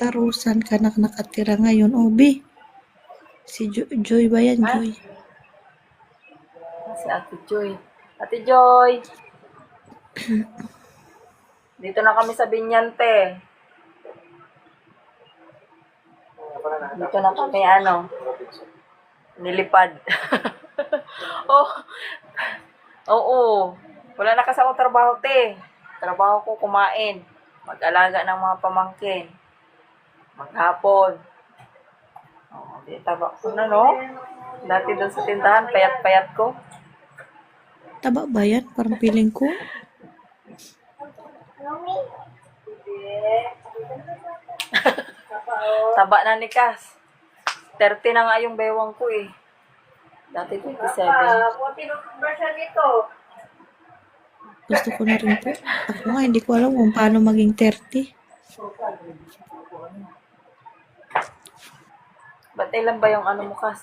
Tarusan ka na nakatira ngayon, Obi. Si Joy ba yan, Ha? Joy? Si Ate Joy. Ate Joy! Dito na kami sa Binyante. Dito na kami, nilipad. Oh, oo. Wala na kasi akong trabaho, te. Trabaho ko kumain. Mag-alaga ng mga pamangkin. Maghapon. Oh, di taba ko na, no? Dati doon sa tindahan, payat-payat ko. Taba ba yan? Parang feeling ko. Taba na ni Cass. 30 na nga yung bewang ko eh. Dati 27. Gusto ko na rin po. Ako nga, hindi ko alam kung paano maging 30. Ba't ilan ba yung mo, Cass?